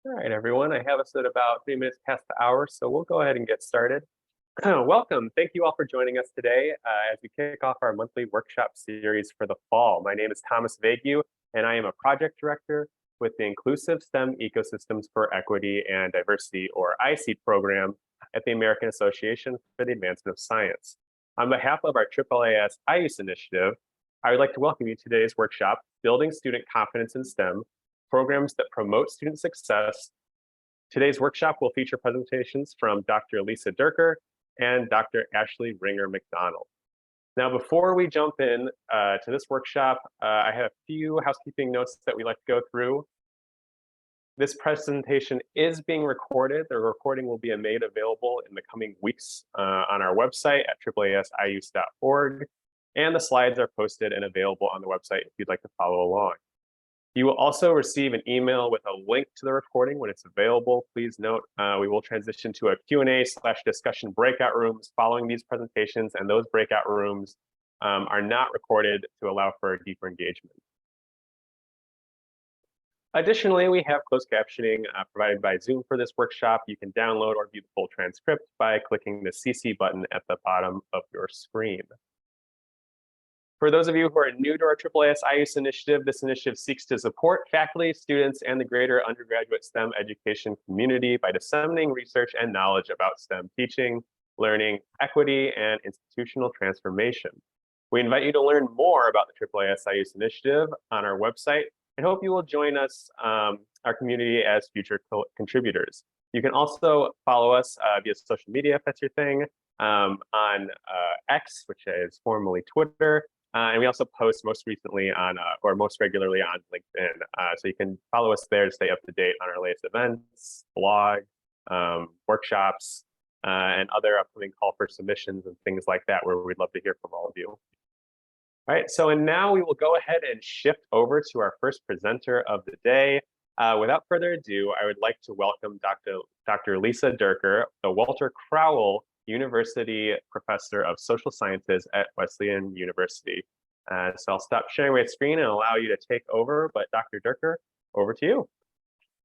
All right, everyone. I have us at about 3 minutes past the hour, so we'll go ahead and get started. Welcome. Thank you all for joining us today as we kick off our monthly workshop series for the fall. My name is Thomas Vague, and I am a project director with the Inclusive STEM Ecosystems for Equity and Diversity, or ICED program at the American Association for the Advancement of Science. On behalf of our AAAS IUS initiative, I would like to welcome you to today's workshop, Building Student Confidence in STEM, Programs that Promote Student Success. Today's workshop will feature presentations from Dr. Lisa Dierker and Dr. Ashley Ringer McDonald. Now, before we jump in to this workshop, I have a few housekeeping notes that we'd like to go through. This presentation is being recorded. The recording will be made available in the coming weeks on our website at AAASIUS.org, and the slides are posted and available on the website if you'd like to follow along. You will also receive an email with a link to the recording when it's available. Please note, we will transition to a Q&A/discussion breakout rooms following these presentations, and those breakout rooms are not recorded to allow for deeper engagement. Additionally, we have closed captioning provided by Zoom for this workshop. You can download or view the full transcript by clicking the CC button at the bottom of your screen. For those of you who are new to our AAAS IUS initiative, this initiative seeks to support faculty, students, and the greater undergraduate STEM education community by disseminating research and knowledge about STEM teaching, learning, equity, and institutional transformation. We invite you to learn more about the AAAS IUS initiative on our website and hope you will join us, our community, as future contributors. You can also follow us via social media if that's your thing, on X, which is formerly Twitter. And we also post most recently on, or most regularly on LinkedIn. So you can follow us there to stay up to date on our latest events, blog, workshops, and other upcoming call for submissions and things like that, where we'd love to hear from all of you. All right, so and now we will go ahead and shift over to our first presenter of the day. Without further ado, I would like to welcome Dr. Lisa Dierker, the Walter Crowell University Professor of Social Sciences at Wesleyan University. So I'll stop sharing my screen and allow you to take over, but Dr. Dierker, over to you.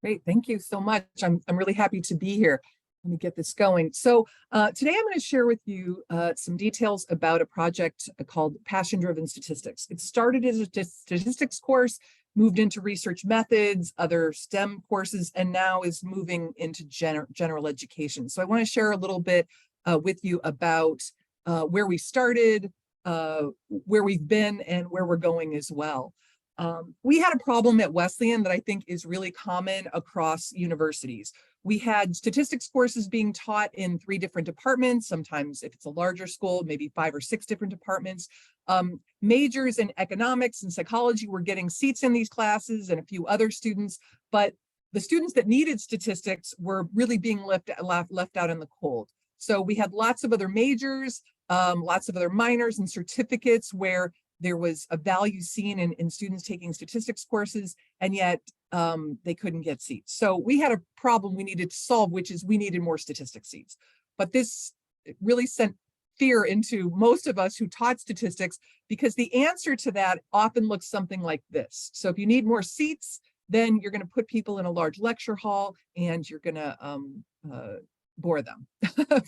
Great, thank you so much. I'm really happy to be here. Let me get this going. So today I'm going to share with you some details about a project called Passion-Driven Statistics. It started as a statistics course, moved into research methods, other STEM courses, and now is moving into general education. So I want to share a little bit with you about where we started, where we've been, and where we're going as well. We had a problem at Wesleyan that I think is really common across universities. We had statistics courses being taught in 3 different departments. Sometimes if it's a larger school, maybe 5 or 6 different departments. Majors in economics and psychology were getting seats in these classes, and a few other students, but the students that needed statistics were really being left out in the cold. So we had lots of other majors, lots of other minors and certificates where there was a value seen in students taking statistics courses, and yet they couldn't get seats. So we had a problem we needed to solve, which is we needed more statistics seats. But this really sent fear into most of us who taught statistics, because the answer to that often looks something like this. So if you need more seats, then you're going to put people in a large lecture hall and you're going to bore them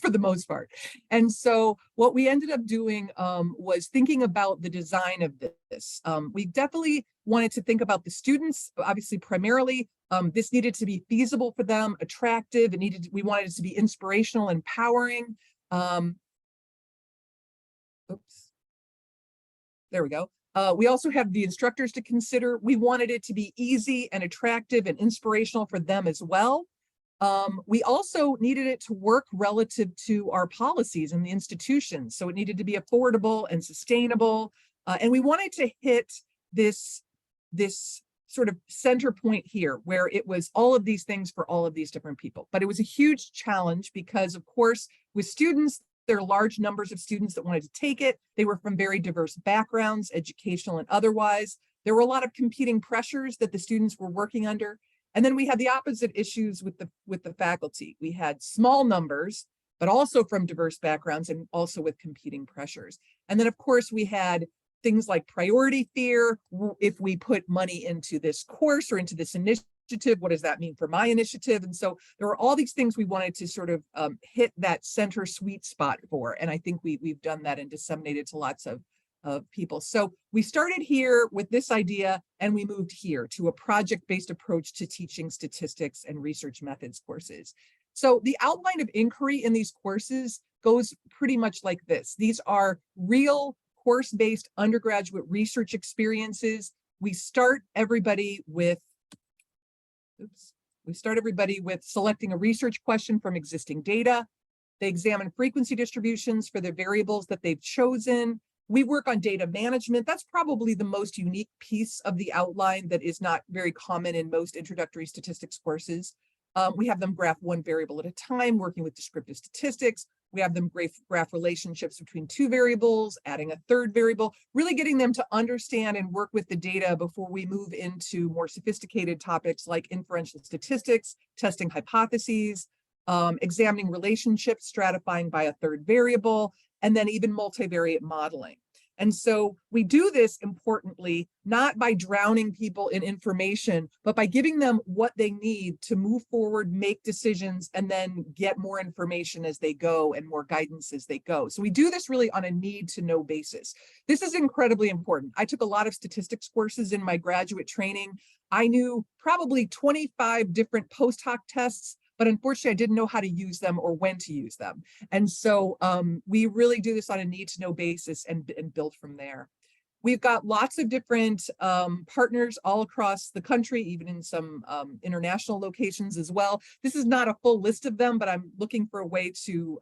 for the most part. And so what we ended up doing was thinking about the design of this. We definitely wanted to think about the students, obviously primarily. This needed to be feasible for them, attractive. We wanted it to be inspirational, empowering. Oops. There we go. We also have the instructors to consider. We wanted it to be easy and attractive and inspirational for them as well. We also needed it to work relative to our policies in the institutions. So it needed to be affordable and sustainable. And we wanted to hit this sort of center point here, where it was all of these things for all of these different people. But it was a huge challenge because, of course, with students, there are large numbers of students that wanted to take it. They were from very diverse backgrounds, educational and otherwise. There were a lot of competing pressures that the students were working under. And then we had the opposite issues with the faculty. We had small numbers, but also from diverse backgrounds and also with competing pressures. And then, of course, we had things like priority fear. If we put money into this course or into this initiative, initiative? What does that mean for my initiative? And so there were all these things we wanted to sort of hit that center sweet spot for. And I think we've done that and disseminated to lots of people. So we started here with this idea and we moved here to a project-based approach to teaching statistics and research methods courses. So the outline of inquiry in these courses goes pretty much like this. These are real course-based undergraduate research experiences. We start everybody with selecting a research question from existing data. They examine frequency distributions for the variables that they've chosen. We work on data management. That's probably the most unique piece of the outline that is not very common in most introductory statistics courses. We have them graph one variable at a time, working with descriptive statistics. We have them graph relationships between two variables, adding a third variable, really getting them to understand and work with the data before we move into more sophisticated topics like inferential statistics, testing hypotheses, examining relationships, stratifying by a third variable, and then even multivariate modeling. And so we do this importantly, not by drowning people in information, but by giving them what they need to move forward, make decisions, and then get more information as they go and more guidance as they go. So we do this really on a need to know basis. This is incredibly important. I took a lot of statistics courses in my graduate training. I knew probably 25 different post hoc tests, but unfortunately, I didn't know how to use them or when to use them. And so we really do this on a need to know basis and build from there. We've got lots of different partners all across the country, even in some international locations as well. This is not a full list of them, but I'm looking for a way to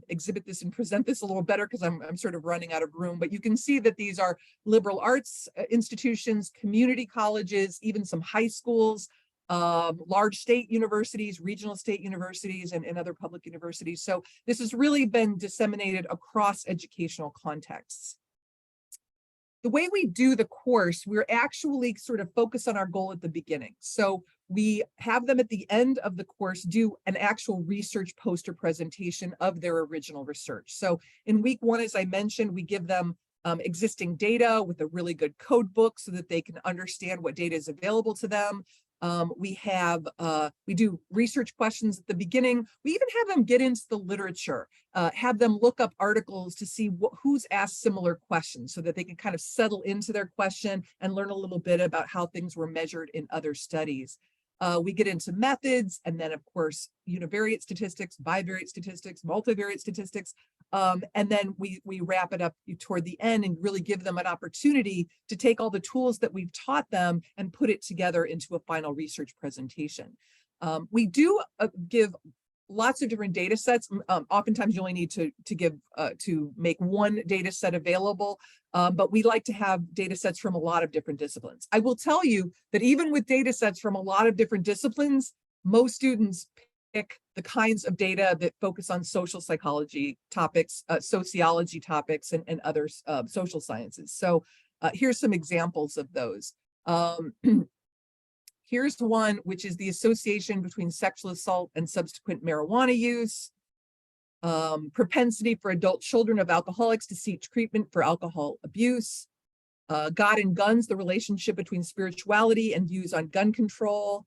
exhibit this and present this a little better because I'm sort of running out of room. But you can see that these are liberal arts institutions, community colleges, even some high schools, large state universities, regional state universities, and other public universities. So this has really been disseminated across educational contexts. The way we do the course, we're actually sort of focused on our goal at the beginning. So we have them at the end of the course do an actual research poster presentation of their original research. So in week one, as I mentioned, we give them existing data with a really good code book so that they can understand what data is available to them. We do research questions at the beginning. We even have them get into the literature, have them look up articles to see who's asked similar questions so that they can kind of settle into their question and learn a little bit about how things were measured in other studies. We get into methods, and then of course, univariate statistics, bivariate statistics, multivariate statistics. And then we wrap it up toward the end and really give them an opportunity to take all the tools that we've taught them and put it together into a final research presentation. We do give lots of different data sets. Oftentimes you only need to make one data set available, but we like to have data sets from a lot of different disciplines. I will tell you that even with data sets from a lot of different disciplines, most students pick the kinds of data that focus on social psychology topics, sociology topics, and other social sciences. So here's some examples of those. Here's one, which is the association between sexual assault and subsequent marijuana use, propensity for adult children of alcoholics to seek treatment for alcohol abuse, God and guns, the relationship between spirituality and views on gun control,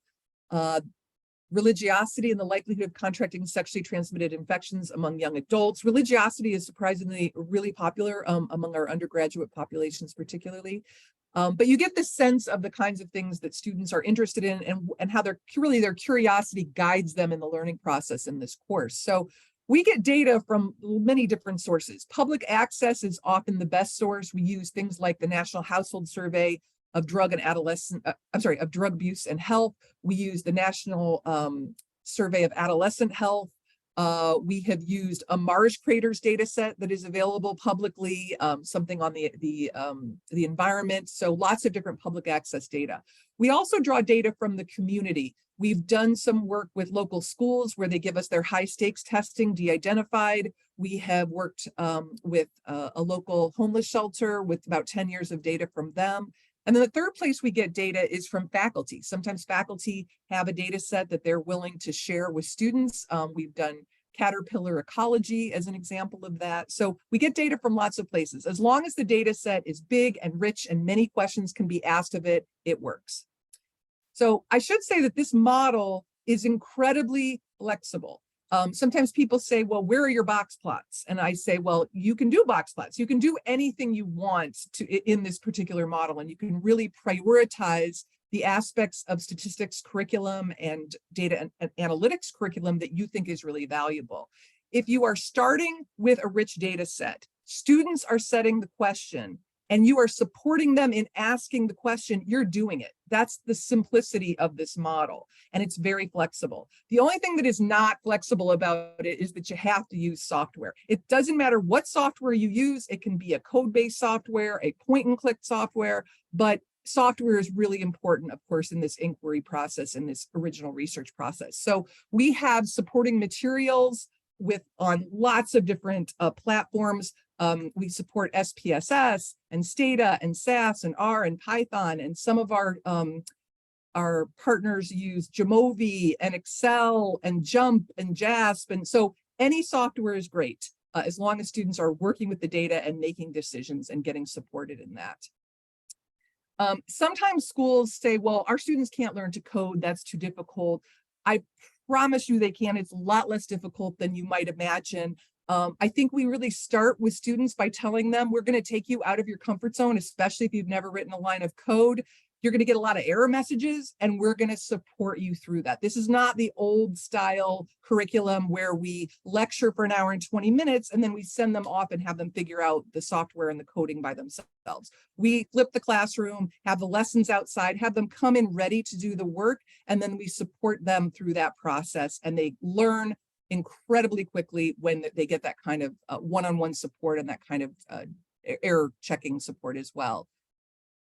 religiosity and the likelihood of contracting sexually transmitted infections among young adults. Religiosity is surprisingly really popular among our undergraduate populations particularly. But you get the sense of the kinds of things that students are interested in and how their curiosity guides them in the learning process in this course. So we get data from many different sources. Public access is often the best source. We use things like the National Household Survey of drug abuse and health. We use the National Survey of Adolescent Health. We have used a Mars Craters data set that is available publicly, something on the environment. So lots of different public access data. We also draw data from the community. We've done some work with local schools where they give us their high stakes testing de-identified. We have worked with a local homeless shelter with about 10 years of data from them. And then the third place we get data is from faculty. Sometimes faculty have a data set that they're willing to share with students. We've done caterpillar ecology as an example of that. So we get data from lots of places. As long as the data set is big and rich and many questions can be asked of it, it works. So I should say that this model is incredibly flexible. Sometimes people say, well, where are your box plots? And I say, well, you can do box plots. You can do anything you want to in this particular model, and you can really prioritize the aspects of statistics curriculum and data and analytics curriculum that you think is really valuable. If you are starting with a rich data set, students are setting the question, and you are supporting them in asking the question, you're doing it. That's the simplicity of this model, and it's very flexible. The only thing that is not flexible about it is that you have to use software. It doesn't matter what software you use. It can be a code-based software, a point-and-click software, but software is really important, of course, in this inquiry process, in this original research process. So we have supporting materials on lots of different platforms. We support SPSS and Stata and SAS and R and Python, and some of our partners use Jamovi and Excel and Jump and JASP. And so any software is great as long as students are working with the data and making decisions and getting supported in that. Sometimes schools say, well, our students can't learn to code, that's too difficult. I promise you they can. It's a lot less difficult than you might imagine. I think we really start with students by telling them we're going to take you out of your comfort zone, especially if you've never written a line of code. You're going to get a lot of error messages, and we're going to support you through that. This is not the old style curriculum where we lecture for an hour and 20 minutes, and then we send them off and have them figure out the software and the coding by themselves. We flip the classroom, have the lessons outside, have them come in ready to do the work, and then we support them through that process, and they learn incredibly quickly when they get that kind of one-on-one support and that kind of error checking support as well.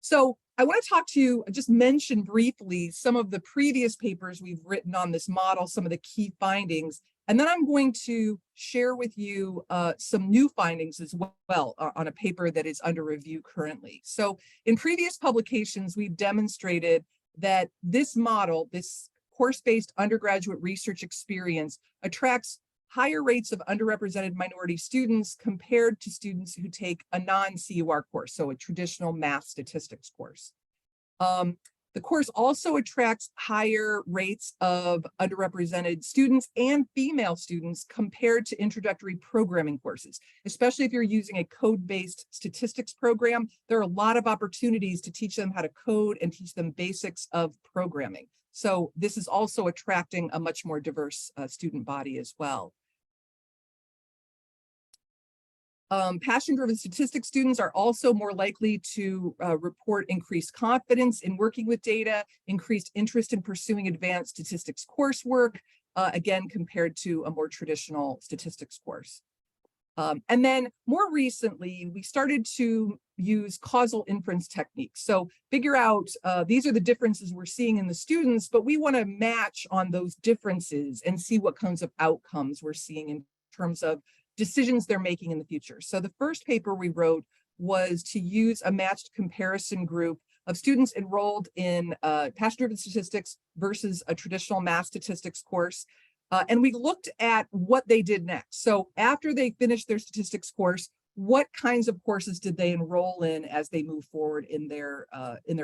So I want to talk to you, just mention briefly some of the previous papers we've written on this model, some of the key findings, and then I'm going to share with you some new findings as well on a paper that is under review currently. So in previous publications, we've demonstrated that this model, this course-based undergraduate research experience, attracts higher rates of underrepresented minority students compared to students who take a non-CUR course, so a traditional math statistics course. The course also attracts higher rates of underrepresented students and female students compared to introductory programming courses. Especially if you're using a code-based statistics program, there are a lot of opportunities to teach them how to code and teach them basics of programming. So this is also attracting a much more diverse student body as well. Passion-driven statistics students are also more likely to report increased confidence in working with data, increased interest in pursuing advanced statistics coursework, again, compared to a more traditional statistics course. And then more recently, we started to use causal inference techniques. So figure out, these are the differences we're seeing in the students, but we want to match on those differences and see what kinds of outcomes we're seeing in terms of decisions they're making in the future. So the first paper we wrote was to use a matched comparison group of students enrolled in passion-driven statistics versus a traditional math statistics course. And we looked at what they did next. So after they finished their statistics course, what kinds of courses did they enroll in as they move forward in their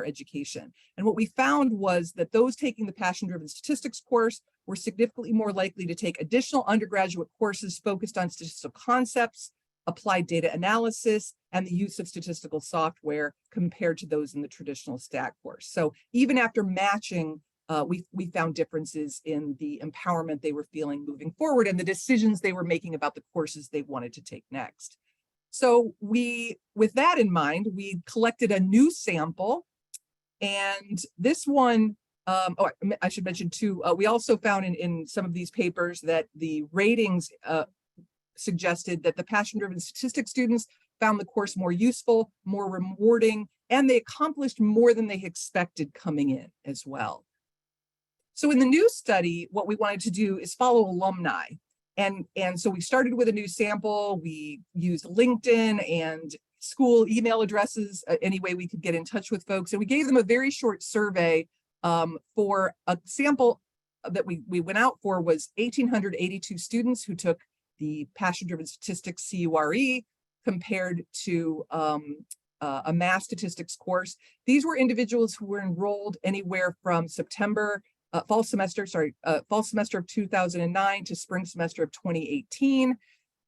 education? And what we found was that those taking the passion-driven statistics course were significantly more likely to take additional undergraduate courses focused on statistical concepts, applied data analysis, and the use of statistical software compared to those in the traditional stat course. So even after matching, we found differences in the empowerment they were feeling moving forward and the decisions they were making about the courses they wanted to take next. So with that in mind, we collected a new sample, and this one, I should mention too, we also found in some of these papers that the ratings suggested that the passion-driven statistics students found the course more useful, more rewarding, and they accomplished more than they expected coming in as well. So in the new study, what we wanted to do is follow alumni. And so we started with a new sample. We used LinkedIn and school email addresses, any way we could get in touch with folks. And we gave them a very short survey for a sample that we went out for was 1,882 students who took the passion-driven statistics CURE compared to a math statistics course. These were individuals who were enrolled anywhere from fall semester of 2009 to spring semester of 2018.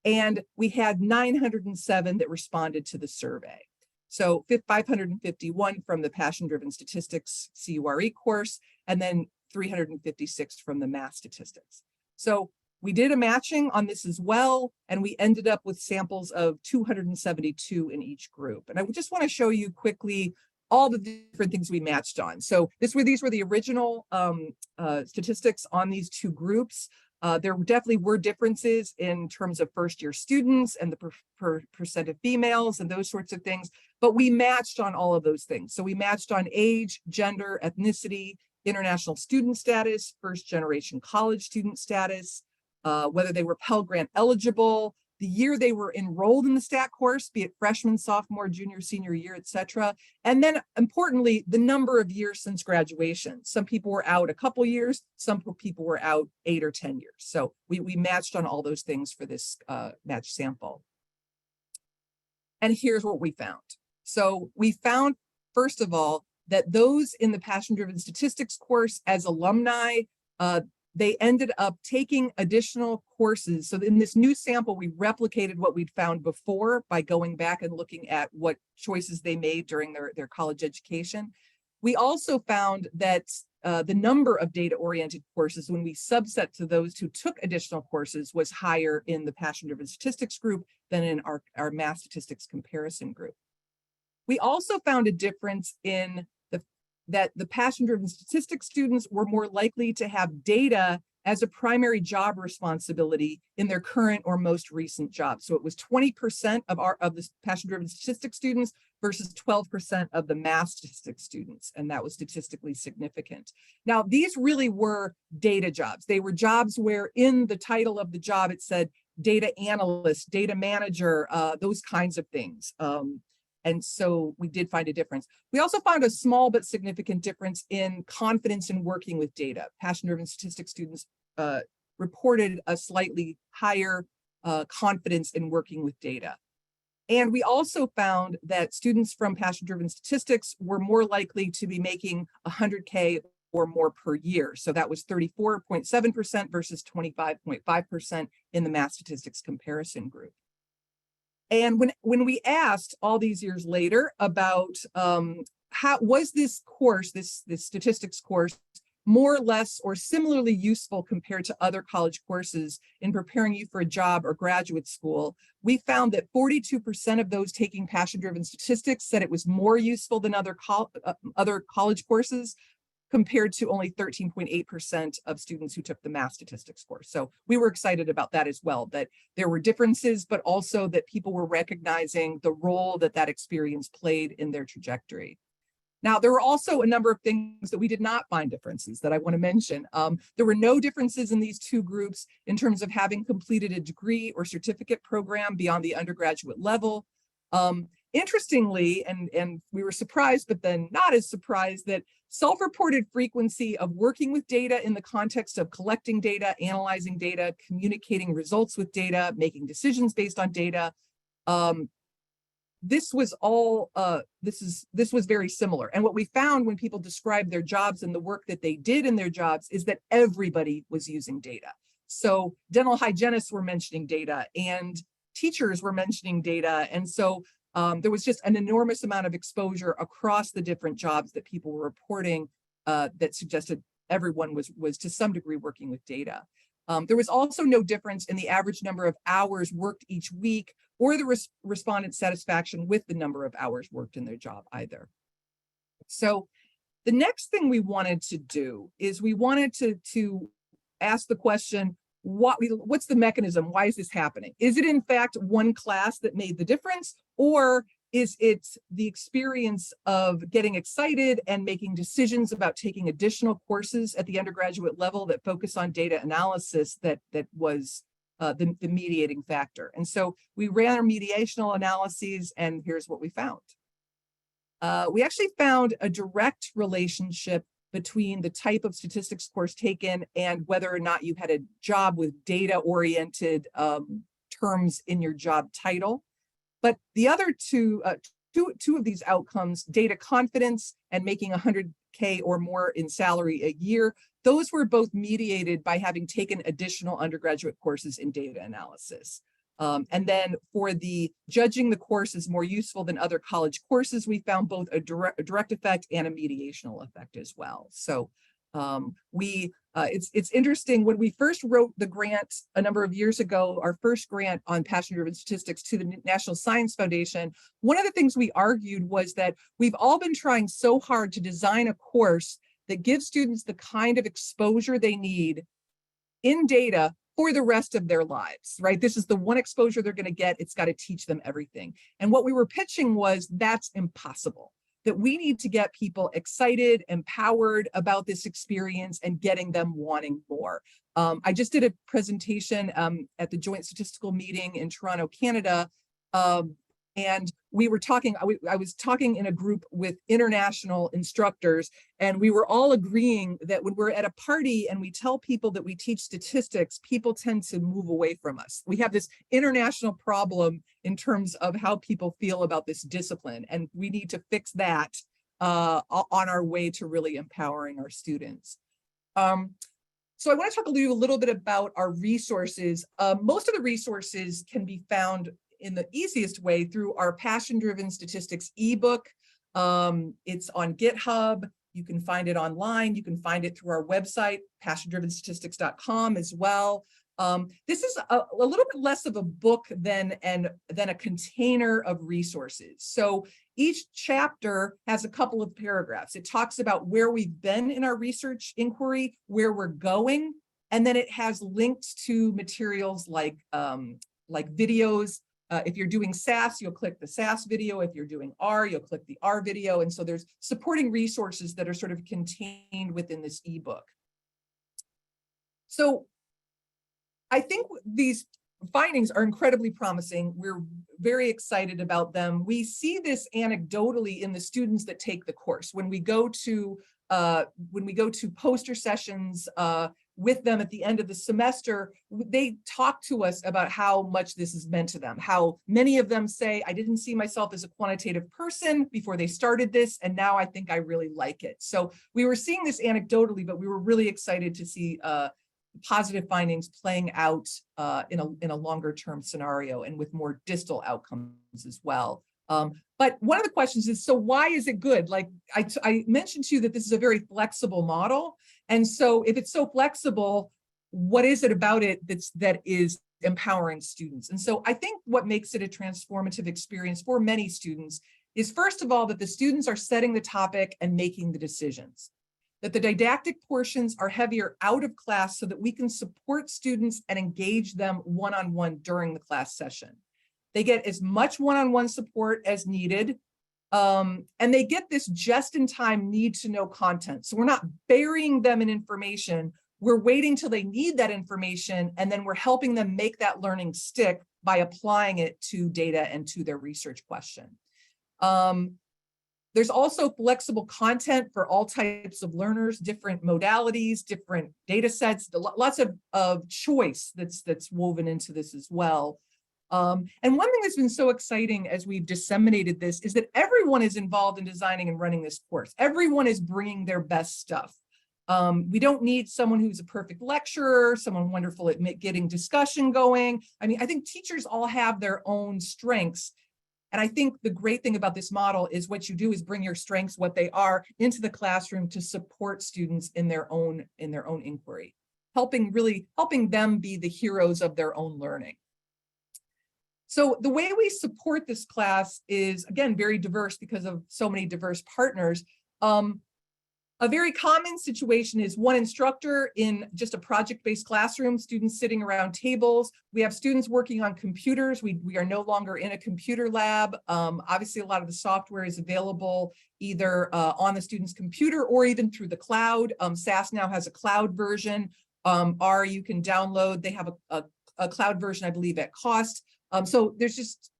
And we had 907 that responded to the survey. So 551 from the passion-driven statistics CURE course, and then 356 from the math statistics. So we did a matching on this as well, and we ended up with samples of 272 in each group. And I just want to show you quickly all the different things we matched on. So these were the original statistics on these two groups. There definitely were differences in terms of first-year students and the percent of females and those sorts of things, but we matched on all of those things. So we matched on age, gender, ethnicity, international student status, first-generation college student status, whether they were Pell Grant eligible, the year they were enrolled in the STAT course, be it freshman, sophomore, junior, senior year, et cetera. And then importantly, the number of years since graduation. Some people were out a couple years, some people were out 8 or 10 years. So we matched on all those things for this match sample. And here's what we found. So we found, first of all, that those in the passion-driven statistics course as alumni, they ended up taking additional courses. So in this new sample, we replicated what we'd found before by going back and looking at what choices they made during their college education. We also found that the number of data-oriented courses, when we subset to those who took additional courses, was higher in the passion-driven statistics group than in our math statistics comparison group. We also found a difference in that the passion-driven statistics students were more likely to have data as a primary job responsibility in their current or most recent job. So it was 20% of the passion-driven statistics students versus 12% of the math statistics students, and that was statistically significant. Now, these really were data jobs. They were jobs where in the title of the job it said data analyst, data manager, those kinds of things. And so we did find a difference. We also found a small but significant difference in confidence in working with data. Passion-driven statistics students reported a slightly higher confidence in working with data. And we also found that students from passion-driven statistics were more likely to be making 100K or more per year. So that was 34.7% versus 25.5% in the math statistics comparison group. And when we asked all these years later about how was this course, this statistics course, more or less or similarly useful compared to other college courses in preparing you for a job or graduate school, we found that 42% of those taking passion-driven statistics said it was more useful than other college courses, compared to only 13.8% of students who took the math statistics course. So we were excited about that as well, that there were differences, but also that people were recognizing the role that experience played in their trajectory. Now, there were also a number of things that we did not find differences that I want to mention. There were no differences in these two groups in terms of having completed a degree or certificate program beyond the undergraduate level. Interestingly, and we were surprised, but then not as surprised, that self-reported frequency of working with data in the context of collecting data, analyzing data, communicating results with data, making decisions based on data, this was very similar. And what we found when people described their jobs and the work that they did in their jobs is that everybody was using data. So dental hygienists were mentioning data and teachers were mentioning data. And so there was just an enormous amount of exposure across the different jobs that people were reporting that suggested everyone was to some degree working with data. There was also no difference in the average number of hours worked each week or the respondent satisfaction with the number of hours worked in their job either. So the next thing we wanted to do is we wanted to ask the question, what's the mechanism? Why is this happening? Is it in fact one class that made the difference, or is it the experience of getting excited and making decisions about taking additional courses at the undergraduate level that focus on data analysis that was the mediating factor? And so we ran our mediational analyses, and here's what we found. We actually found a direct relationship between the type of statistics course taken and whether or not you had a job with data-oriented terms in your job title. But the other two two of these outcomes, data confidence and making 100K or more in salary a year, those were both mediated by having taken additional undergraduate courses in data analysis. And then for the judging the course is more useful than other college courses, we found both a direct effect and a mediational effect as well. So it's interesting, when we first wrote the grant a number of years ago, our first grant on passion-driven statistics to the National Science Foundation, one of the things we argued was that we've all been trying so hard to design a course that gives students the kind of exposure they need in data for the rest of their lives, right? This is the one exposure they're going to get. It's got to teach them everything. And what we were pitching was that's impossible, that we need to get people excited, empowered about this experience and getting them wanting more. I just did a presentation at the Joint Statistical Meeting in Toronto, Canada, and we were talking, I was talking in a group with international instructors, and we were all agreeing that when we're at a party and we tell people that we teach statistics, people tend to move away from us. We have this international problem in terms of how people feel about this discipline, and we need to fix that on our way to really empowering our students. So I want to talk to you a little bit about our resources. Most of the resources can be found in the easiest way through our passion-driven statistics ebook. It's on GitHub. You can find it online. You can find it through our website, passiondrivenstatistics.com as well. This is a little bit less of a book than a container of resources. So each chapter has a couple of paragraphs. It talks about where we've been in our research inquiry, where we're going, and then it has links to materials like videos. If you're doing SAS, you'll click the SAS video. If you're doing R, you'll click the R video. And so there's supporting resources that are sort of contained within this ebook. So I think these findings are incredibly promising. We're very excited about them. We see this anecdotally in the students that take the course. When we go to poster sessions with them at the end of the semester, they talk to us about how much this has meant to them, how many of them say, I didn't see myself as a quantitative person before they started this, and now I think I really like it. So we were seeing this anecdotally, but we were really excited to see positive findings playing out in a longer term scenario and with more distal outcomes as well. But one of the questions is, so why is it good? Like I mentioned to you that this is a very flexible model. And so if it's so flexible, what is it about it that is empowering students? And so I think what makes it a transformative experience for many students is, first of all, that the students are setting the topic and making the decisions, that the didactic portions are heavier out of class so that we can support students and engage them one-on-one during the class session. They get as much one-on-one support as needed, and they get this just-in-time need-to-know content. So we're not burying them in information. We're waiting till they need that information, and then we're helping them make that learning stick by applying it to data and to their research question. There's also flexible content for all types of learners, different modalities, different data sets, lots of choice that's woven into this as well. And one thing that's been so exciting as we've disseminated this is that everyone is involved in designing and running this course. Everyone is bringing their best stuff. We don't need someone who's a perfect lecturer, someone wonderful at getting discussion going. I mean, I think teachers all have their own strengths. And I think the great thing about this model is what you do is bring your strengths, what they are, into the classroom to support students in their own inquiry, helping them be the heroes of their own learning. So the way we support this class is, again, very diverse because of so many diverse partners. A very common situation is one instructor in just a project-based classroom, students sitting around tables. We have students working on computers. We are no longer in a computer lab. Obviously, a lot of the software is available either on the student's computer or even through the cloud. SAS now has a cloud version. R you can download. They have a cloud version, I believe, at cost. So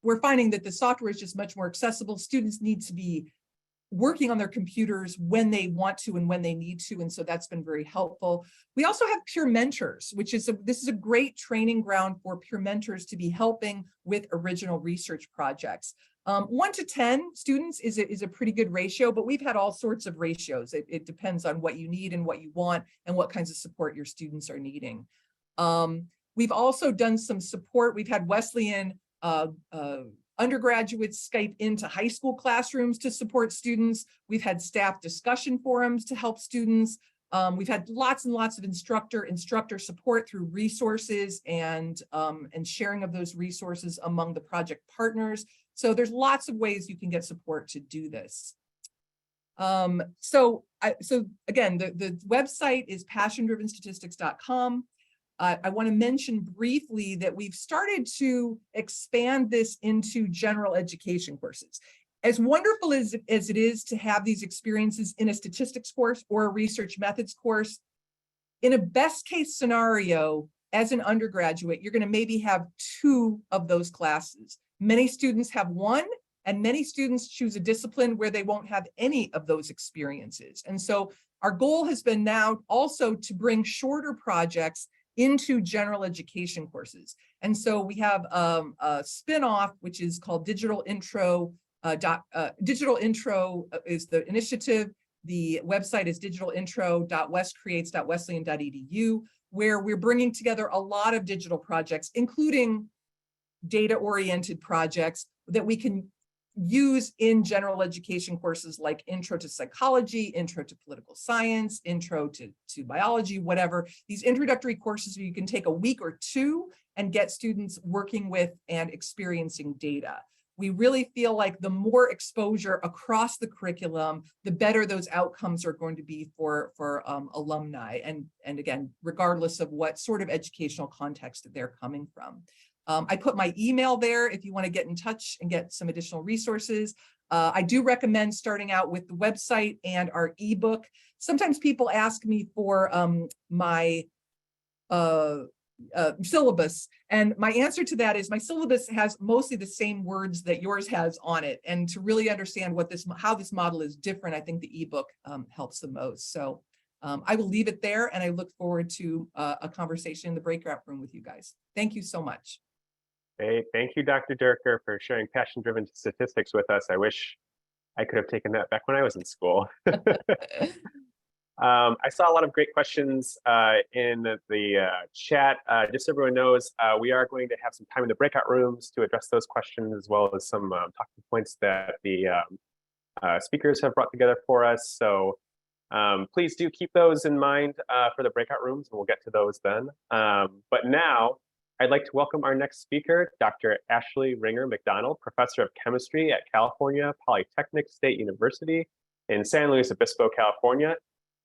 we're finding that the software is just much more accessible. Students need to be working on their computers when they want to and when they need to, and so that's been very helpful. We also have peer mentors, this is a great training ground for peer mentors to be helping with original research projects. 1 to 10 students is a pretty good ratio, but we've had all sorts of ratios. It depends on what you need and what you want and what kinds of support your students are needing. We've also done some support. We've had Wesleyan undergraduates Skype into high school classrooms to support students. We've had staff discussion forums to help students. We've had lots and lots of instructor support through resources and sharing of those resources among the project partners. So there's lots of ways you can get support to do this. So again, the website is passiondrivenstatistics.com. I want to mention briefly that we've started to expand this into general education courses. As wonderful as it is to have these experiences in a statistics course or a research methods course, in a best case scenario, as an undergraduate, you're going to maybe have 2 of those classes. Many students have 1, and many students choose a discipline where they won't have any of those experiences. And so our goal has been now also to bring shorter projects into general education courses. And so we have a spin-off, which is called Digital Intro. Digital Intro is the initiative. The website is digitalintro.westcreates.wesleyan.edu, where we're bringing together a lot of digital projects, including data-oriented projects that we can use in general education courses like Intro to Psychology, Intro to Political Science, Intro to Biology, whatever. These introductory courses where you can take a week or 2 and get students working with and experiencing data. We really feel like the more exposure across the curriculum, the better those outcomes are going to be for alumni, and again, regardless of what sort of educational context that they're coming from. I put my email there if you want to get in touch and get some additional resources. I do recommend starting out with the website and our ebook. Sometimes people ask me for my syllabus, and my answer to that is my syllabus has mostly the same words that yours has on it. And to really understand how this model is different, I think the ebook helps the most. So I will leave it there, and I look forward to a conversation in the breakout room with you guys. Thank you so much. Hey, thank you, Dr. Dierker, for sharing passion-driven statistics with us. I wish I could have taken that back when I was in school. I saw a lot of great questions in the chat. Just so everyone knows, we are going to have some time in the breakout rooms to address those questions, as well as some talking points that the speakers have brought together for us. So please do keep those in mind for the breakout rooms, and we'll get to those then. But now, I'd like to welcome our next speaker, Dr. Ashley Ringer McDonald, Professor of Chemistry at California Polytechnic State University in San Luis Obispo, California.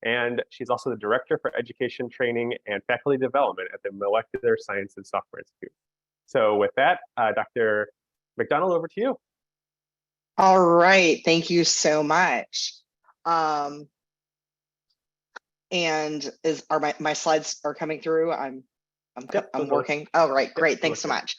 And she's also the Director for Education Training and Faculty Development at the Molecular Sciences Software Institute. So with that, Dr. McDonald, over to you. All right, thank you so much. And my slides are coming through? I'm working. All right, great. Thanks so much.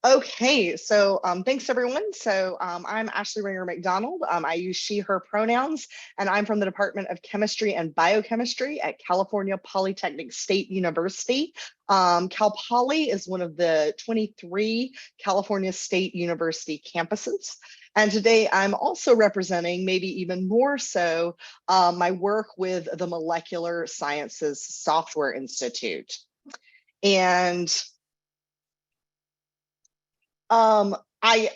Okay, so thanks everyone. So I'm Ashley Ringer McDonald. I use she, her pronouns, and I'm from the Department of Chemistry and Biochemistry at California Polytechnic State University. Cal Poly is one of the 23 California State University campuses. And today I'm also representing, maybe even more so, my work with the Molecular Sciences Software Institute. And I've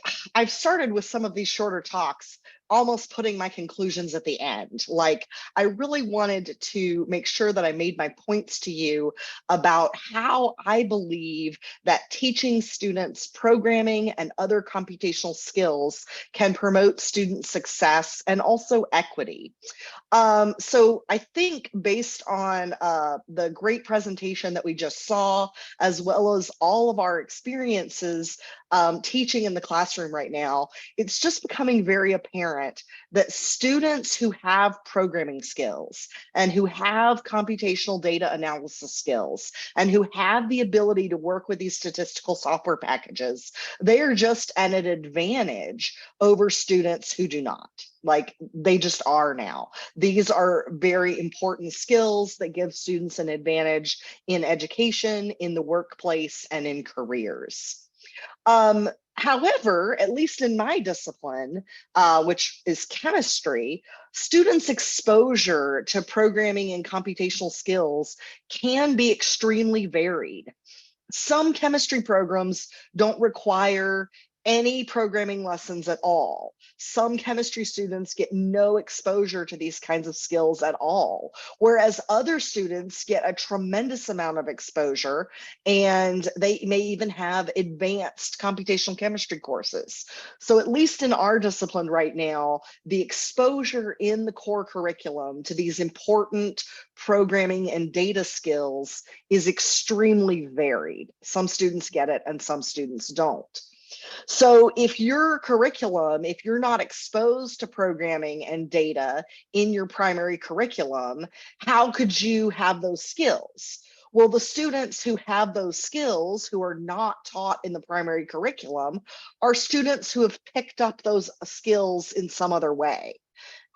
started with some of these shorter talks, almost putting my conclusions at the end. Like, I really wanted to make sure that I made my points to you about how I believe that teaching students programming and other computational skills can promote student success and also equity. So I think based on the great presentation that we just saw, as well as all of our experiences teaching in the classroom right now, it's just becoming very apparent that students who have programming skills and who have computational data analysis skills and who have the ability to work with these statistical software packages, they are just at an advantage over students who do not. Like, they just are now. These are very important skills that give students an advantage in education, in the workplace, and in careers. However, at least in my discipline, which is chemistry, students' exposure to programming and computational skills can be extremely varied. Some chemistry programs don't require any programming lessons at all. Some chemistry students get no exposure to these kinds of skills at all, whereas other students get a tremendous amount of exposure, and they may even have advanced computational chemistry courses. So at least in our discipline right now, the exposure in the core curriculum to these important programming and data skills is extremely varied. Some students get it and some students don't. So if your curriculum, if you're not exposed to programming and data in your primary curriculum, how could you have those skills? Well, the students who have those skills, who are not taught in the primary curriculum, are students who have picked up those skills in some other way.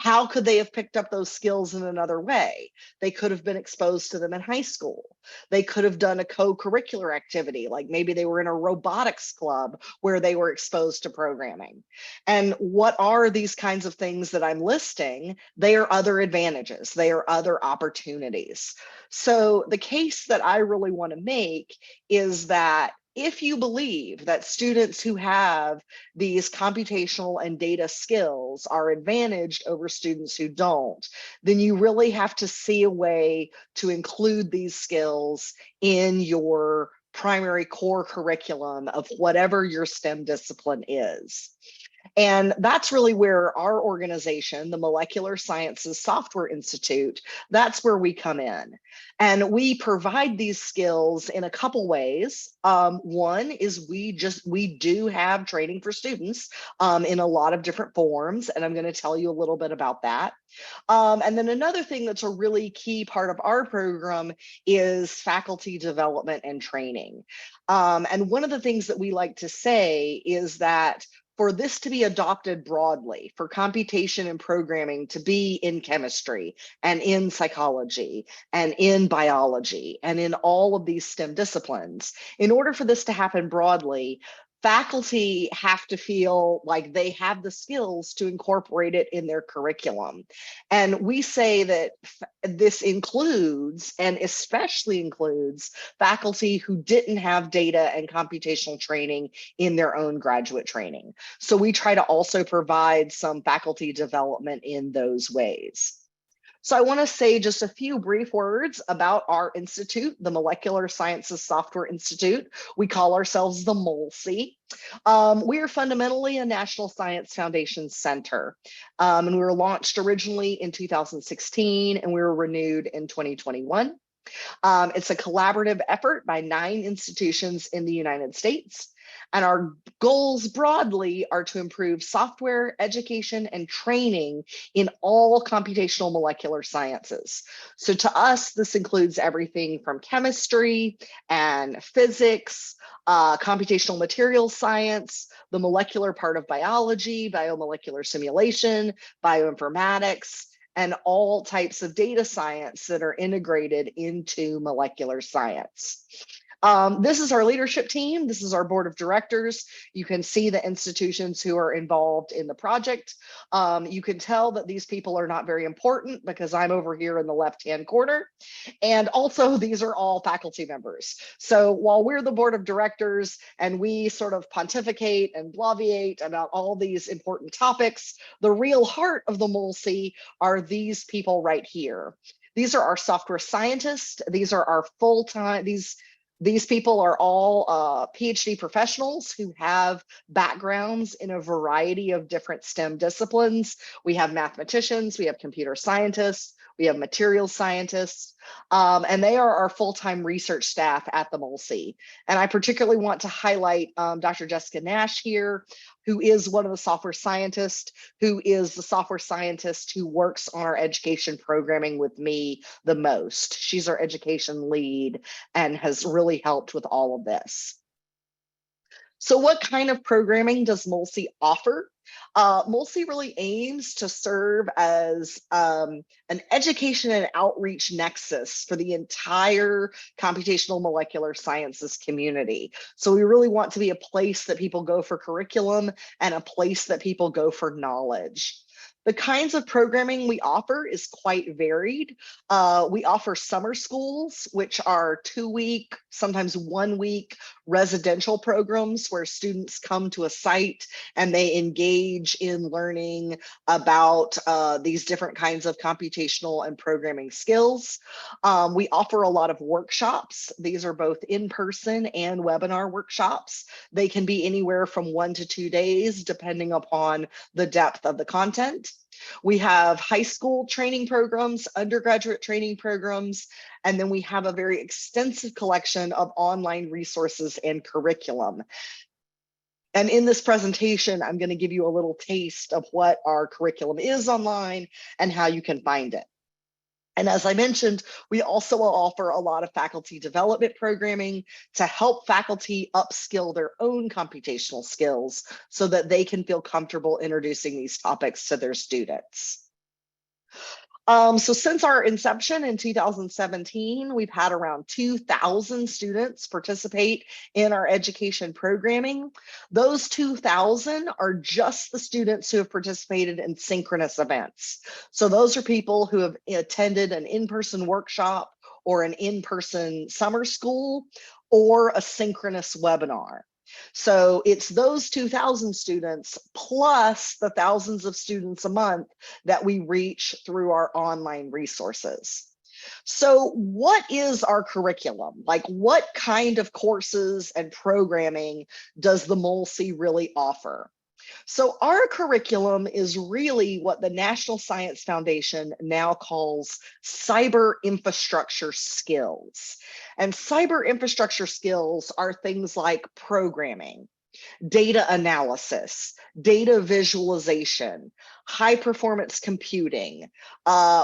How could they have picked up those skills in another way? They could have been exposed to them in high school. They could have done a co-curricular activity, like maybe they were in a robotics club where they were exposed to programming. And what are these kinds of things that I'm listing? They are other advantages. They are other opportunities. So the case that I really want to make is that if you believe that students who have these computational and data skills are advantaged over students who don't, then you really have to see a way to include these skills in your primary core curriculum of whatever your STEM discipline is. And that's really where our organization, the Molecular Sciences Software Institute, that's where we come in. And we provide these skills in a couple ways. One is we do have training for students in a lot of different forms, and I'm going to tell you a little bit about that. And then another thing that's a really key part of our program is faculty development and training. And one of the things that we like to say is that for this to be adopted broadly, for computation and programming to be in chemistry and in psychology and in biology and in all of these STEM disciplines, in order for this to happen broadly, faculty have to feel like they have the skills to incorporate it in their curriculum. And we say that this includes, and especially includes, faculty who didn't have data and computational training in their own graduate training. So we try to also provide some faculty development in those ways. So I want to say just a few brief words about our institute, the Molecular Sciences Software Institute. We call ourselves the MolSSI. We are fundamentally a National Science Foundation center. And we were launched originally in 2016, and we were renewed in 2021. It's a collaborative effort by 9 institutions in the United States. And our goals broadly are to improve software, education, and training in all computational molecular sciences. So to us, this includes everything from chemistry and physics, computational materials science, the molecular part of biology, biomolecular simulation, bioinformatics, and all types of data science that are integrated into molecular science. This is our leadership team. This is our board of directors. You can see the institutions who are involved in the project. You can tell that these people are not very important because I'm over here in the left-hand corner. And also, these are all faculty members. So while we're the board of directors and we sort of pontificate and bloviate about all these important topics, the real heart of the MolSSI are these people right here. These are our software scientists. These are our full-time, these people are all PhD professionals who have backgrounds in a variety of different STEM disciplines. We have mathematicians, we have computer scientists, we have materials scientists, and they are our full-time research staff at the MolSSI. And I particularly want to highlight Dr. Jessica Nash here, who is one of the software scientists, who is the software scientist who works on our education programming with me the most. She's our education lead and has really helped with all of this. So what kind of programming does MolSSI offer? MolSSI really aims to serve as an education and outreach nexus for the entire computational molecular sciences community. So we really want to be a place that people go for curriculum and a place that people go for knowledge. The kinds of programming we offer is quite varied. We offer summer schools, which are 2-week, sometimes 1-week residential programs where students come to a site and they engage in learning about these different kinds of computational and programming skills. We offer a lot of workshops. These are both in-person and webinar workshops. They can be anywhere from 1 to 2 days, depending upon the depth of the content. We have high school training programs, undergraduate training programs, and then we have a very extensive collection of online resources and curriculum. And in this presentation, I'm going to give you a little taste of what our curriculum is online and how you can find it. And as I mentioned, we also offer a lot of faculty development programming to help faculty upskill their own computational skills so that they can feel comfortable introducing these topics to their students. So since our inception in 2017, we've had around 2,000 students participate in our education programming. Those 2,000 are just the students who have participated in synchronous events. So those are people who have attended an in-person workshop or an in-person summer school or a synchronous webinar. So it's those 2,000 students plus the thousands of students a month that we reach through our online resources. So what is our curriculum? Like, what kind of courses and programming does the MolSSI really offer? So our curriculum is really what the National Science Foundation now calls cyber infrastructure skills. And cyber infrastructure skills are things like programming, data analysis, data visualization, high performance computing,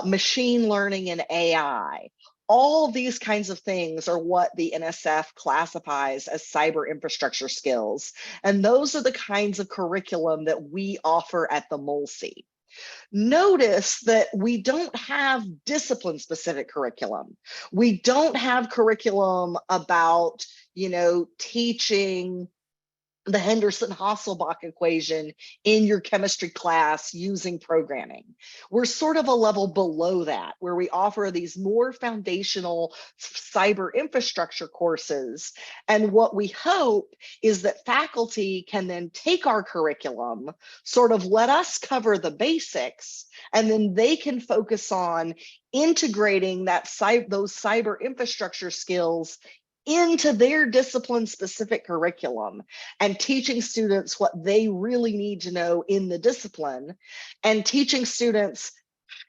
machine learning and AI. All these kinds of things are what the NSF classifies as cyber infrastructure skills. And those are the kinds of curriculum that we offer at the MolSSI. Notice that we don't have discipline-specific curriculum. We don't have curriculum about, teaching the Henderson-Hasselbalch equation in your chemistry class using programming. We're sort of a level below that, where we offer these more foundational cyber infrastructure courses. And what we hope is that faculty can then take our curriculum, sort of let us cover the basics, and then they can focus on integrating those cyber infrastructure skills into their discipline-specific curriculum and teaching students what they really need to know in the discipline, and teaching students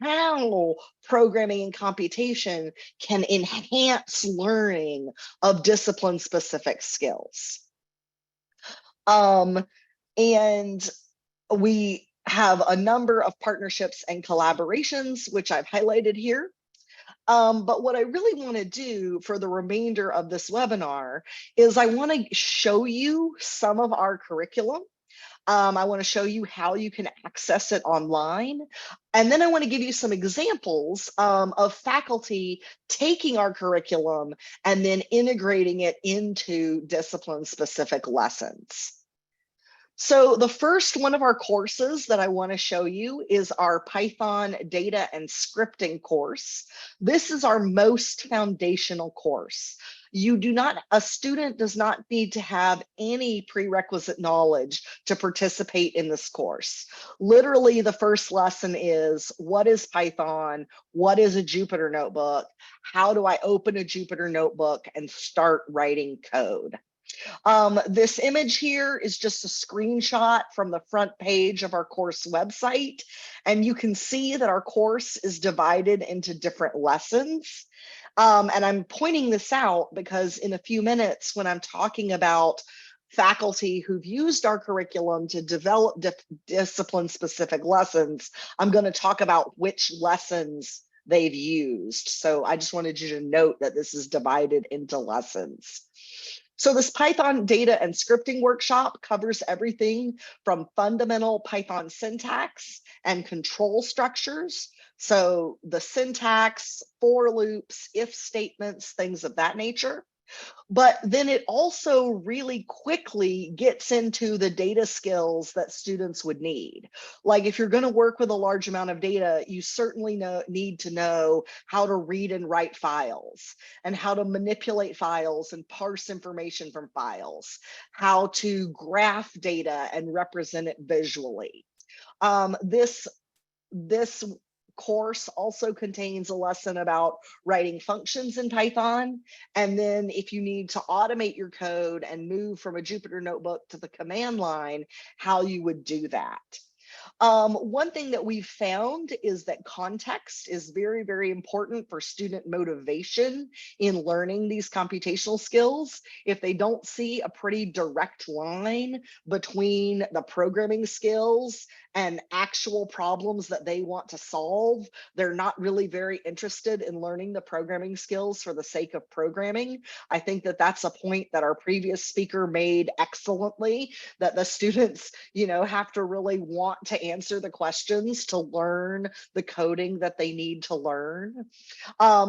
how programming and computation can enhance learning of discipline-specific skills. And we have a number of partnerships and collaborations, which I've highlighted here. But what I really want to do for the remainder of this webinar is I want to show you some of our curriculum. I want to show you how you can access it online. And then I want to give you some examples of faculty taking our curriculum and then integrating it into discipline-specific lessons. So the first one of our courses that I want to show you is our Python data and scripting course. This is our most foundational course. A student does not need to have any prerequisite knowledge to participate in this course. Literally, the first lesson is, what is Python? What is a Jupyter notebook? How do I open a Jupyter notebook and start writing code? This image here is just a screenshot from the front page of our course website. And you can see that our course is divided into different lessons. And I'm pointing this out because in a few minutes, when I'm talking about faculty who've used our curriculum to develop discipline-specific lessons, I'm going to talk about which lessons they've used. So I just wanted you to note that this is divided into lessons. So this Python data and scripting workshop covers everything from fundamental Python syntax and control structures. So the syntax, for loops, if statements, things of that nature. But then it also really quickly gets into the data skills that students would need. Like if you're going to work with a large amount of data, you certainly need to know how to read and write files and how to manipulate files and parse information from files, how to graph data and represent it visually. This course also contains a lesson about writing functions in Python. And then if you need to automate your code and move from a Jupyter notebook to the command line, how you would do that. One thing that we've found is that context is very, very important for student motivation in learning these computational skills. If they don't see a pretty direct line between the programming skills and actual problems that they want to solve, they're not really very interested in learning the programming skills for the sake of programming. I think that that's a point that our previous speaker made excellently, that the students, have to really want to answer the questions to learn the coding that they need to learn.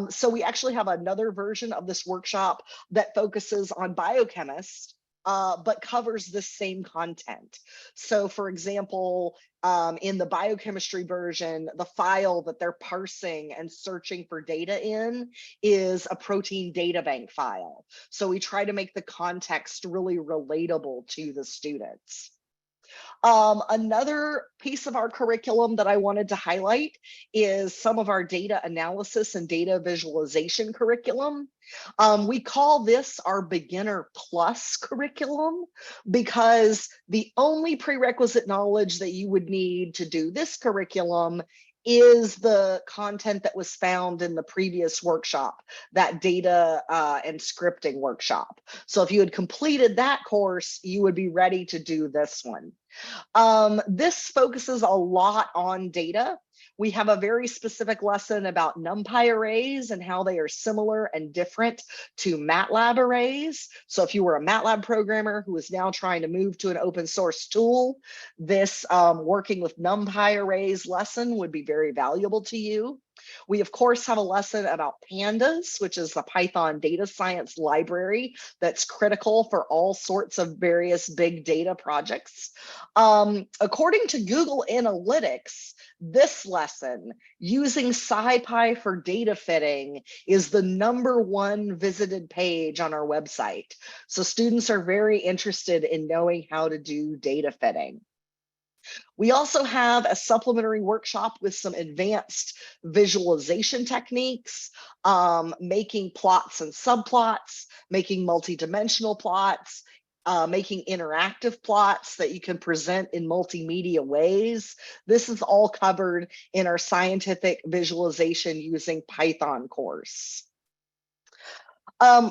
So we actually have another version of this workshop that focuses on biochemists, but covers the same content. So for example, in the biochemistry version, the file that they're parsing and searching for data in is a protein data bank file. So we try to make the context really relatable to the students. Another piece of our curriculum that I wanted to highlight is some of our data analysis and data visualization curriculum. We call this our beginner plus curriculum because the only prerequisite knowledge that you would need to do this curriculum is the content that was found in the previous workshop, that data and scripting workshop. So if you had completed that course, you would be ready to do this one. This focuses a lot on data. We have a very specific lesson about NumPy arrays and how they are similar and different to MATLAB arrays. So if you were a MATLAB programmer who is now trying to move to an open source tool, this working with NumPy arrays lesson would be very valuable to you. We, of course, have a lesson about pandas, which is the Python data science library that's critical for all sorts of various big data projects. According to Google Analytics, this lesson, using SciPy for data fitting, is the #1 visited page on our website. So students are very interested in knowing how to do data fitting. We also have a supplementary workshop with some advanced visualization techniques, making plots and subplots, making multidimensional plots, making interactive plots that you can present in multimedia ways. This is all covered in our scientific visualization using Python course.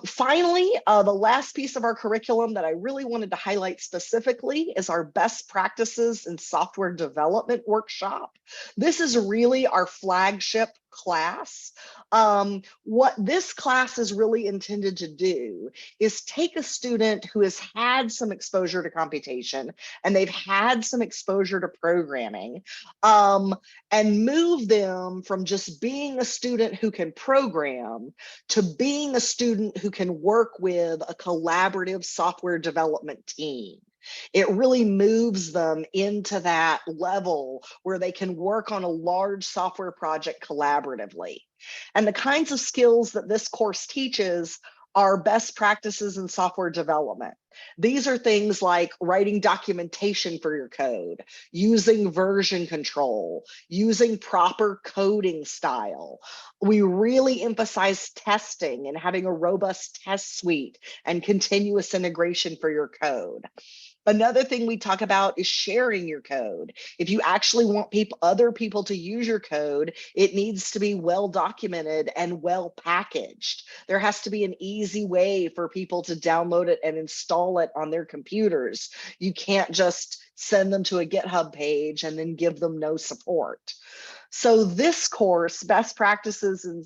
Finally, the last piece of our curriculum that I really wanted to highlight specifically is our best practices in software development workshop. This is really our flagship class. What this class is really intended to do is take a student who has had some exposure to computation and they've had some exposure to programming, and move them from just being a student who can program to being a student who can work with a collaborative software development team. It really moves them into that level where they can work on a large software project collaboratively. And the kinds of skills that this course teaches are best practices in software development. These are things like writing documentation for your code, using version control, using proper coding style. We really emphasize testing and having a robust test suite and continuous integration for your code. Another thing we talk about is sharing your code. If you actually want other people to use your code, it needs to be well documented and well packaged. There has to be an easy way for people to download it and install it on their computers. You can't just send them to a GitHub page and then give them no support. So this course, best practices in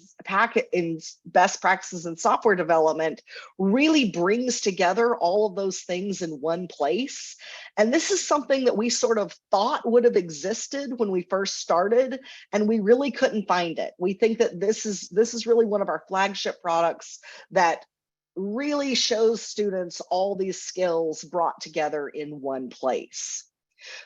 software development, really brings together all of those things in one place. And this is something that we sort of thought would have existed when we first started, and we really couldn't find it. We think that this is really one of our flagship products that really shows students all these skills brought together in one place.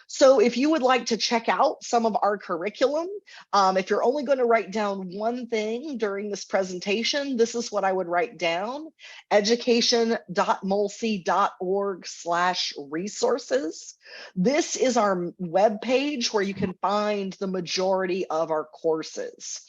So if you would like to check out some of our curriculum, if you're only going to write down one thing during this presentation, this is what I would write down: education.molssi.org/resources. This is our web page where you can find the majority of our courses.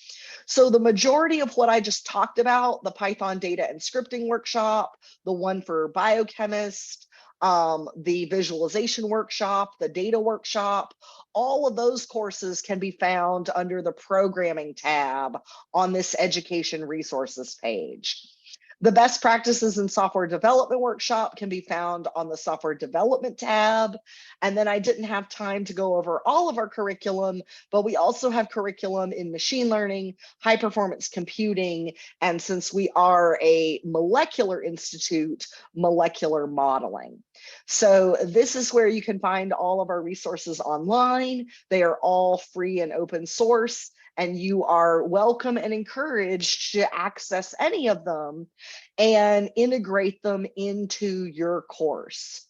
So the majority of what I just talked about, the Python data and scripting workshop, the one for biochemist, the visualization workshop, the data workshop, all of those courses can be found under the programming tab on this education resources page. The best practices in software development workshop can be found on the software development tab. And then I didn't have time to go over all of our curriculum, but we also have curriculum in machine learning, high performance computing, and since we are a molecular institute, molecular modeling. So this is where you can find all of our resources online. They are all free and open source, and you are welcome and encouraged to access any of them and integrate them into your course.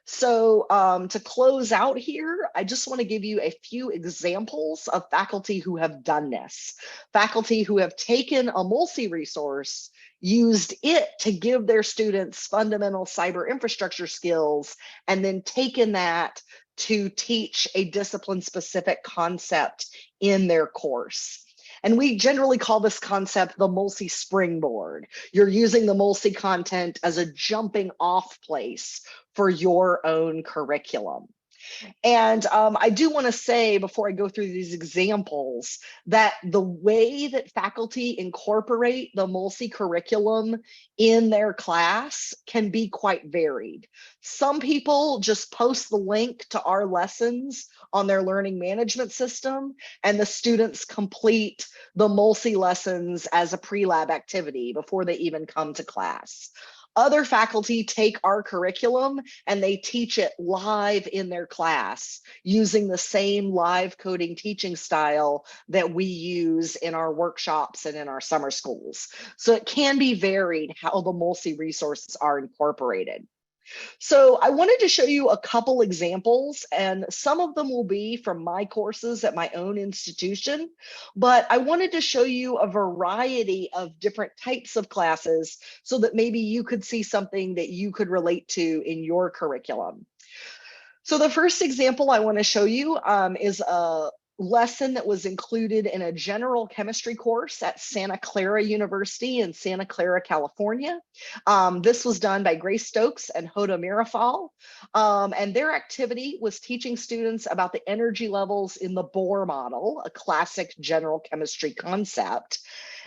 So to close out here, I just want to give you a few examples of faculty who have done this. Faculty who have taken a MolSSI resource, used it to give their students fundamental cyber infrastructure skills, and then taken that to teach a discipline-specific concept in their course. And we generally call this concept the MolSSI springboard. You're using the MolSSI content as a jumping off place for your own curriculum. And I do want to say, before I go through these examples, that the way that faculty incorporate the MolSSI curriculum in their class can be quite varied. Some people just post the link to our lessons on their learning management system, and the students complete the MolSSI lessons as a pre-lab activity before they even come to class. Other faculty take our curriculum and they teach it live in their class using the same live coding teaching style that we use in our workshops and in our summer schools. So it can be varied how the MolSSI resources are incorporated. So I wanted to show you a couple examples, and some of them will be from my courses at my own institution, but I wanted to show you a variety of different types of classes so that maybe you could see something that you could relate to in your curriculum. So the first example I want to show you is a lesson that was included in a general chemistry course at Santa Clara University in Santa Clara, California. This was done by Grace Stokes and Hoda Mirafal, and their activity was teaching students about the energy levels in the Bohr model, a classic general chemistry concept.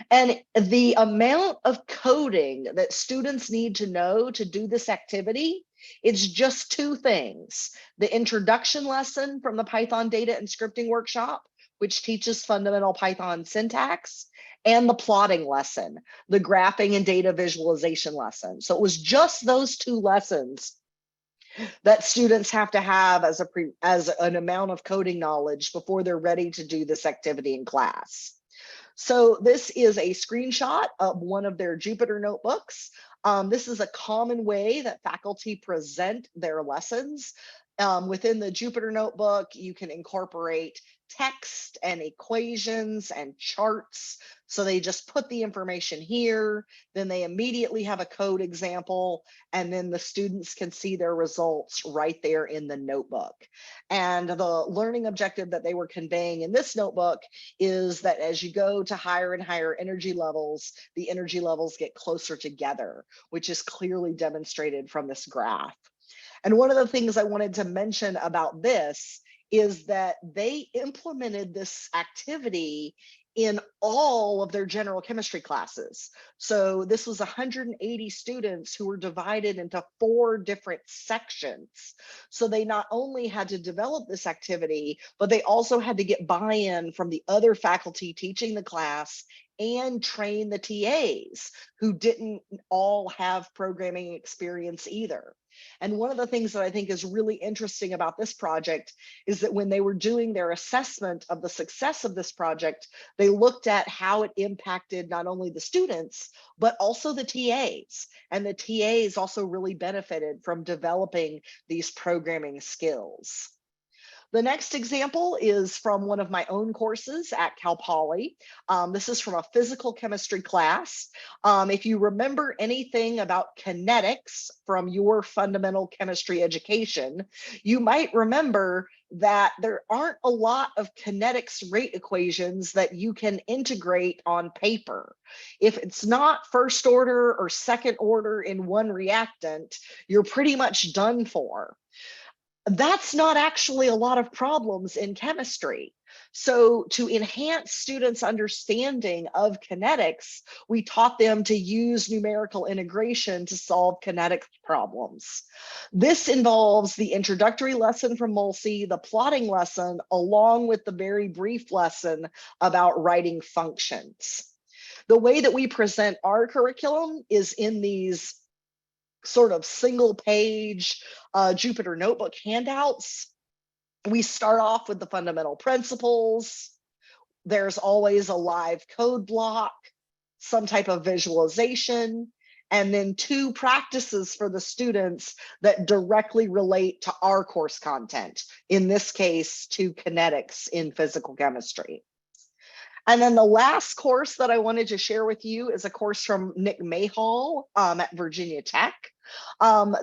And the amount of coding that students need to know to do this activity, it's just two things: the introduction lesson from the Python data and scripting workshop, which teaches fundamental Python syntax, and the plotting lesson, the graphing and data visualization lesson. So it was just those two lessons that students have to have as an amount of coding knowledge before they're ready to do this activity in class. So this is a screenshot of one of their Jupyter notebooks. This is a common way that faculty present their lessons. Within the Jupyter notebook, you can incorporate text and equations and charts. So they just put the information here, then they immediately have a code example, and then the students can see their results right there in the notebook. And the learning objective that they were conveying in this notebook is that as you go to higher and higher energy levels, the energy levels get closer together, which is clearly demonstrated from this graph. And one of the things I wanted to mention about this is that they implemented this activity in all of their general chemistry classes. So this was 180 students who were divided into 4 different sections. So they not only had to develop this activity, but they also had to get buy-in from the other faculty teaching the class and train the TAs who didn't all have programming experience either. And one of the things that I think is really interesting about this project is that when they were doing their assessment of the success of this project, they looked at how it impacted not only the students, but also the TAs. And the TAs also really benefited from developing these programming skills. The next example is from one of my own courses at Cal Poly. This is from a physical chemistry class. If you remember anything about kinetics from your fundamental chemistry education, you might remember that there aren't a lot of kinetics rate equations that you can integrate on paper. If it's not first order or second order in one reactant, you're pretty much done for. That's not actually a lot of problems in chemistry. So to enhance students' understanding of kinetics, we taught them to use numerical integration to solve kinetics problems. This involves the introductory lesson from MolSSI, the plotting lesson, along with the very brief lesson about writing functions. The way that we present our curriculum is in these sort of single page Jupyter Notebook handouts. We start off with the fundamental principles. There's always a live code block, some type of visualization, and then 2 practices for the students that directly relate to our course content, in this case, to kinetics in physical chemistry. And then the last course that I wanted to share with you is a course from Nick Mayhall at Virginia Tech.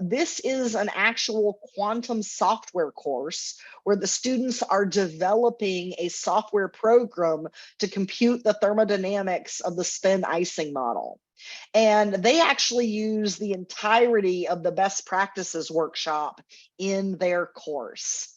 This is an actual quantum software course where the students are developing a software program to compute the thermodynamics of the spin icing model. And they actually use the entirety of the best practices workshop in their course.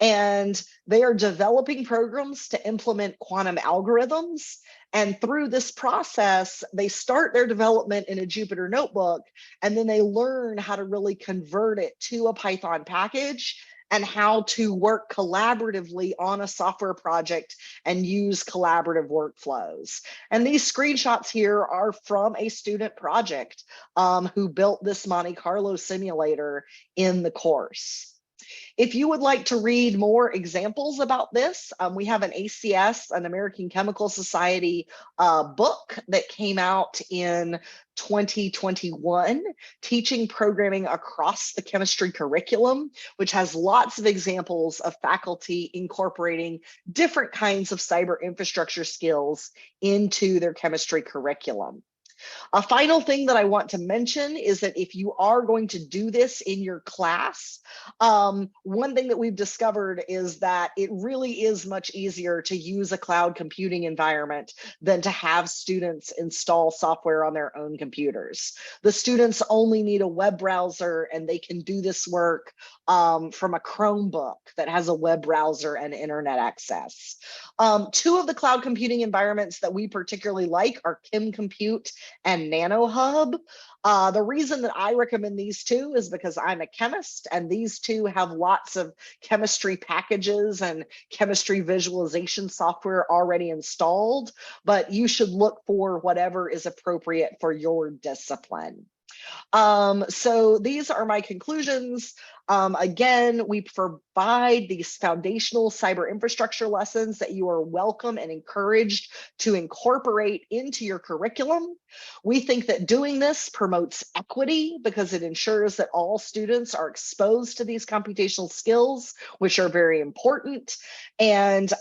And they are developing programs to implement quantum algorithms. And through this process, they start their development in a Jupyter Notebook, and then they learn how to really convert it to a Python package and how to work collaboratively on a software project and use collaborative workflows. And these screenshots here are from a student project who built this Monte Carlo simulator in the course. If you would like to read more examples about this, we have an ACS, an American Chemical Society book that came out in 2021, teaching programming across the chemistry curriculum, which has lots of examples of faculty incorporating different kinds of cyber infrastructure skills into their chemistry curriculum. A final thing that I want to mention is that if you are going to do this in your class, one thing that we've discovered is that it really is much easier to use a cloud computing environment than to have students install software on their own computers. The students only need a web browser and they can do this work from a Chromebook that has a web browser and internet access. 2 of the cloud computing environments that we particularly like are Kim Compute and NanoHub. The reason that I recommend these 2 is because I'm a chemist, and these 2 have lots of chemistry packages and chemistry visualization software already installed, but you should look for whatever is appropriate for your discipline. So these are my conclusions. Again, we provide these foundational cyber infrastructure lessons that you are welcome and encouraged to incorporate into your curriculum. We think that doing this promotes equity because it ensures that all students are exposed to these computational skills, which are very important. And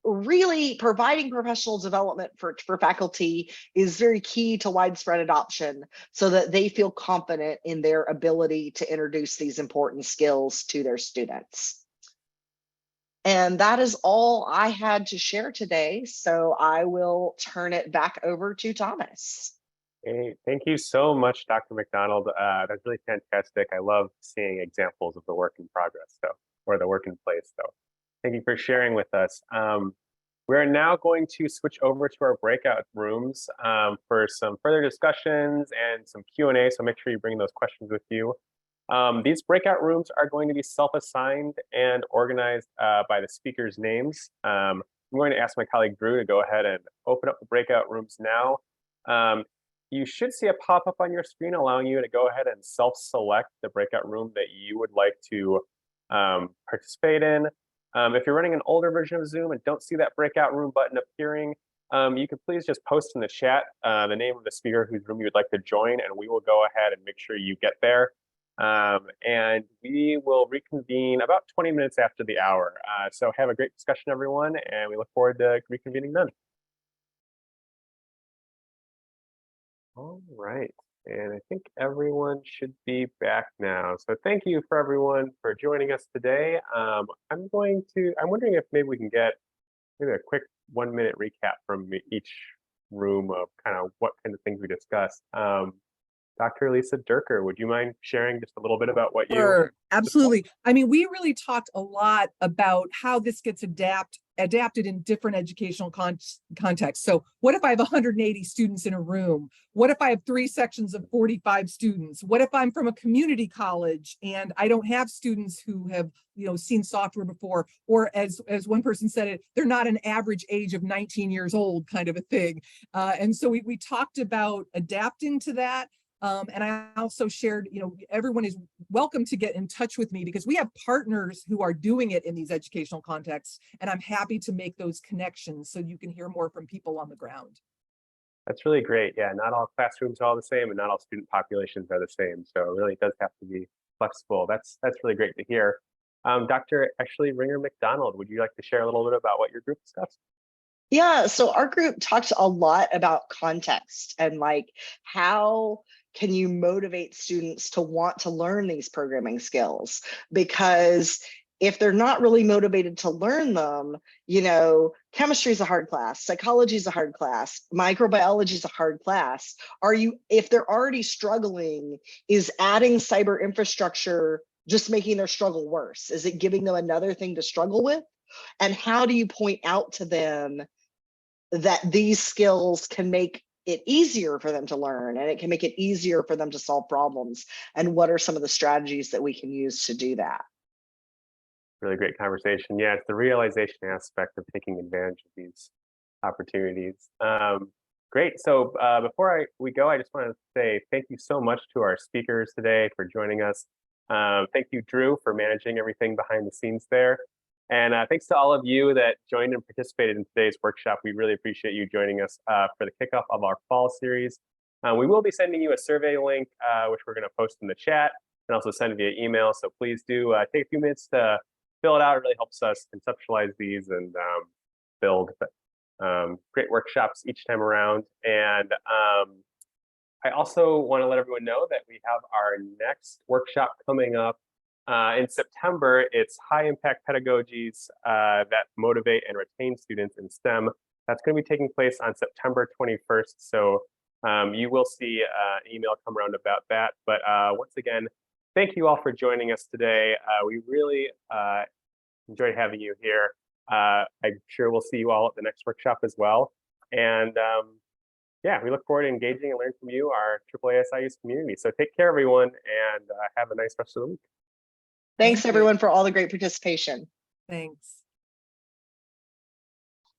really providing professional development for faculty is very key to widespread adoption so that they feel confident in their ability to introduce these important skills to their students. And that is all I had to share today. So I will turn it back over to Thomas. Hey, thank you so much, Dr. McDonald. That's really fantastic. I love seeing examples of the work in progress, or the work in place. So thank you for sharing with us. We're now going to switch over to our breakout rooms for some further discussions and some Q&A, so make sure you bring those questions with you. These breakout rooms are going to be self-assigned and organized by the speakers' names. I'm going to ask my colleague Drew to go ahead and open up the breakout rooms now. You should see a pop-up on your screen allowing you to go ahead and self-select the breakout room that you would like to participate in. If you're running an older version of Zoom and don't see that breakout room button appearing, you could please just post in the chat the name of the speaker whose room you would like to join, and we will go ahead and make sure you get there. And we will reconvene about 20 minutes after the hour. So have a great discussion, everyone, and we look forward to reconvening then. All right, and I think everyone should be back now. So thank you for everyone for joining us today. I'm wondering if maybe we can get maybe a quick 1-minute recap from each room of kind of what kind of things we discussed. Dr. Lisa Dierker, would you mind sharing just a little bit about what you? Sure, absolutely. I mean, we really talked a lot about how this gets adapted in different educational contexts. So what if I have 180 students in a room? What if I have 3 sections of 45 students? What if I'm from a community college and I don't have students who have, seen software before? Or as one person said it, they're not an average age of 19 years old kind of a thing. And so we talked about adapting to that. And I also shared, everyone is welcome to get in touch with me because we have partners who are doing it in these educational contexts, and I'm happy to make those connections so you can hear more from people on the ground. That's really great. Yeah, not all classrooms are all the same and not all student populations are the same. So it really does have to be flexible. That's really great to hear. Dr. Ashley Ringer McDonald, would you like to share a little bit about what your group discussed? Yeah, so our group talked a lot about context and how can you motivate students to want to learn these programming skills? Because if they're not really motivated to learn them, chemistry is a hard class, psychology is a hard class, microbiology is a hard class. If they're already struggling, is adding cyber infrastructure just making their struggle worse? Is it giving them another thing to struggle with? And how do you point out to them that these skills can make it easier for them to learn and it can make it easier for them to solve problems? And what are some of the strategies that we can use to do that? Really great conversation. Yeah, it's the realization aspect of taking advantage of these opportunities. Great. So before we go, I just want to say thank you so much to our speakers today for joining us. Thank you, Drew, for managing everything behind the scenes there. And thanks to all of you that joined and participated in today's workshop. We really appreciate you joining us for the kickoff of our fall series. We will be sending you a survey link, which we're going to post in the chat and also send via email. So please do take a few minutes to fill it out. It really helps us conceptualize these and build great workshops each time around. And I also want to let everyone know that we have our next workshop coming up in September. It's high impact pedagogies that motivate and retain students in STEM. That's going to be taking place on September 21st. So you will see an email come around about that. But once again, thank you all for joining us today. We really enjoyed having you here. I'm sure we'll see you all at the next workshop as well. And yeah, we look forward to engaging and learning from you, our AAA SIU's community. So take care, everyone, and have a nice rest of the week. Thanks, everyone, for all the great participation. Thanks.